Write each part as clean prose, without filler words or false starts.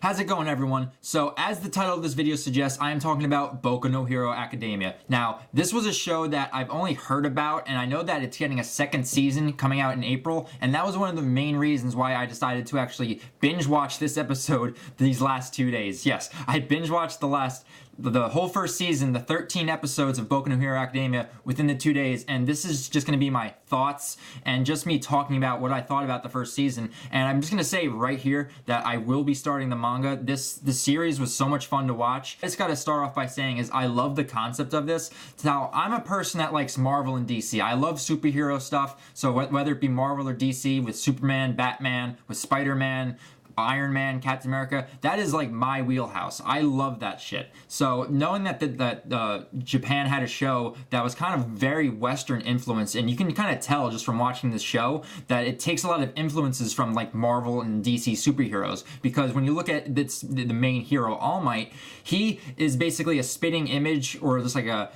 How's it going, everyone? So, as the title of this video suggests, I am talking about Boku no Hero Academia. Now, this was a show that I've only heard about, and I know that it's getting a second season coming out in April, and that was one of the main reasons why I decided to actually binge watch this episode these last 2 days. Yes, I binge watched the whole first season, the 13 episodes of Boku no Hero Academia within the 2 days, and this is just going to be my thoughts and just me talking about what I thought about the first season. And I'm just going to say right here that I will be starting the manga. The series was so much fun to watch. I just got to start off by saying is I love the concept of this. Now, I'm a person that likes Marvel and DC. I love superhero stuff, so whether it be Marvel or DC, with Superman, Batman, with Spider-Man, Iron Man, Captain America, that is like my wheelhouse. I love that shit. So knowing that Japan had a show that was kind of very Western influenced, and you can kind of tell just from watching this show that it takes a lot of influences from like Marvel and DC superheroes, because when you look at the main hero, All Might, he is basically a spitting image, or just like a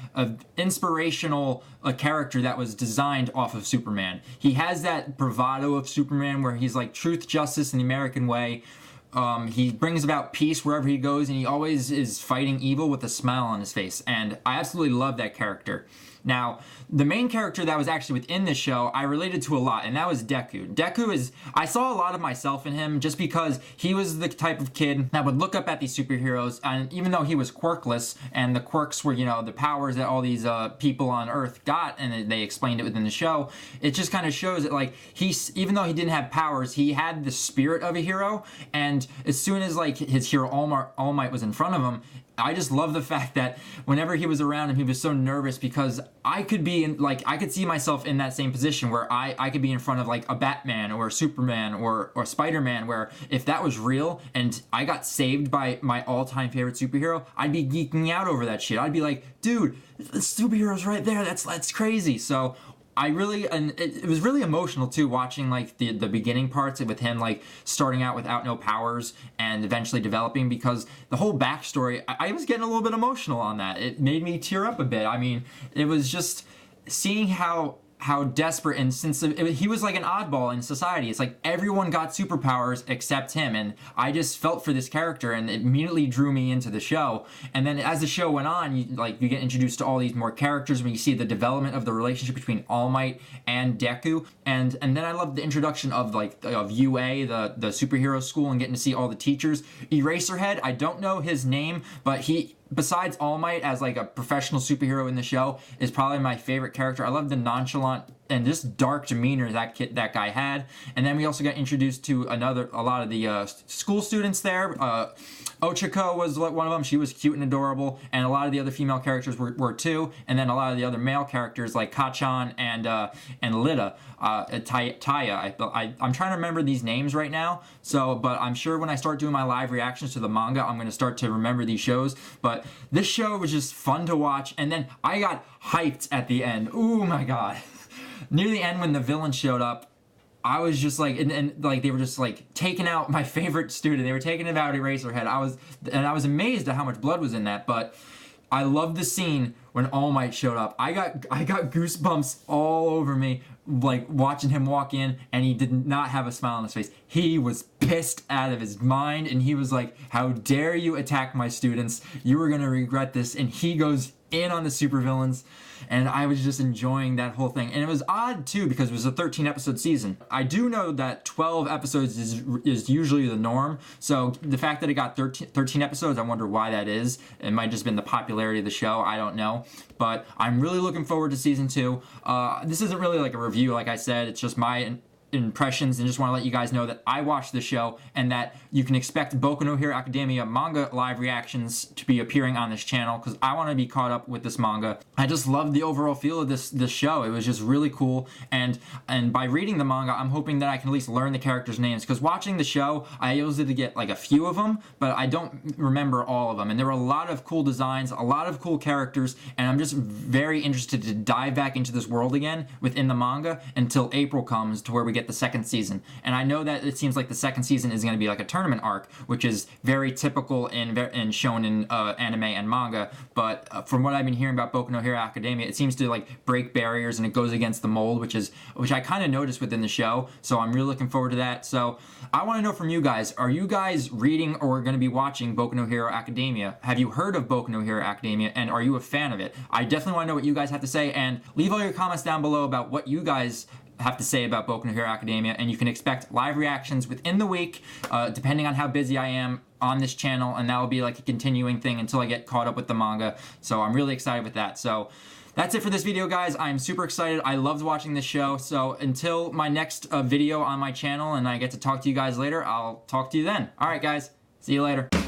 inspirational character that was designed off of Superman. He has that bravado of Superman where he's like truth, justice, and the American way. He brings about peace wherever he goes, and he always is fighting evil with a smile on his face, and I absolutely love that character. Now, the main character that was actually within this show, I related to a lot, and that was Deku. I saw a lot of myself in him just because he was the type of kid that would look up at these superheroes, and even though he was quirkless, and the quirks were, the powers that all these people on Earth got, and they explained it within the show, it just kind of shows that, like, even though he didn't have powers, he had the spirit of a hero, and as soon as, like, his hero All Might was in front of him, I just love the fact that whenever he was around him, he was so nervous, because I could see myself in that same position where I could be in front of like a Batman or a Superman or Spider-Man, where if that was real and I got saved by my all-time favorite superhero, I'd be geeking out over that shit. I'd be like, dude, the superhero's right there. That's crazy. So it was really emotional too, watching like the beginning parts with him like starting out without no powers and eventually developing, because the whole backstory, I was getting a little bit emotional on that. It made me tear up a bit. I mean, it was just seeing how desperate, and since he was like an oddball in society, it's like everyone got superpowers except him, and I just felt for this character, and it immediately drew me into the show. And then as the show went on, you get introduced to all these more characters when you see the development of the relationship between All Might and Deku, and then I loved the introduction of UA, the superhero school, and getting to see all the teachers. Eraserhead, I don't know his name, but he, besides All Might as like a professional superhero in the show, is probably my favorite character. I love the nonchalant and just dark demeanor that guy had. And then we also got introduced to a lot of the school students there. Ochako was one of them. She was cute and adorable, and a lot of the other female characters were too. And then a lot of the other male characters like Kachan and Lita, Taya. I'm trying to remember these names right now. But I'm sure when I start doing my live reactions to the manga, I'm going to start to remember these shows. But this show was just fun to watch, and then I got hyped at the end. Oh my god! Near the end, when the villain showed up, I was just like, and like they were just like taking out my favorite student. They were taking out Eraserhead. I was amazed at how much blood was in that. But I loved the scene when All Might showed up. I got goosebumps all over me, like watching him walk in, and he did not have a smile on his face. He was pissed out of his mind, and he was like, "How dare you attack my students? You are gonna regret this." And he goes in on the supervillains, and I was just enjoying that whole thing. And it was odd too, because it was a 13 episode season. I do know that 12 episodes is usually the norm, so the fact that it got 13 episodes, I wonder why that is. It might just been the popularity of the show, I don't know. But I'm really looking forward to season 2. This isn't really like a review, like I said, it's just my impressions, and just want to let you guys know that I watched the show, and that you can expect Boku no Hero Academia manga live reactions to be appearing on this channel, because I want to be caught up with this manga. I just love the overall feel of this show. It was just really cool, and by reading the manga, I'm hoping that I can at least learn the characters' names, because watching the show, I was able to get like a few of them, but I don't remember all of them. And there were a lot of cool designs, a lot of cool characters, and I'm just very interested to dive back into this world again within the manga until April comes, to where we get get the second season. And I know that it seems like the second season is going to be like a tournament arc, which is very typical in shonen anime and manga. But from what I've been hearing about Boku no Hero Academia, it seems to like break barriers and it goes against the mold, which I kind of noticed within the show. So I'm really looking forward to that. So I want to know from you guys, are you guys reading or going to be watching Boku no Hero Academia? Have you heard of Boku no Hero Academia, and are you a fan of it? I definitely want to know what you guys have to say, and leave all your comments down below about what you guys have to say about Boku no Hero Academia, and you can expect live reactions within the week, depending on how busy I am on this channel, and that will be like a continuing thing until I get caught up with the manga. So I'm really excited with that. So that's it for this video, guys. I'm super excited. I loved watching this show. So until my next video on my channel and I get to talk to you guys later, I'll talk to you then. All right, guys. See you later.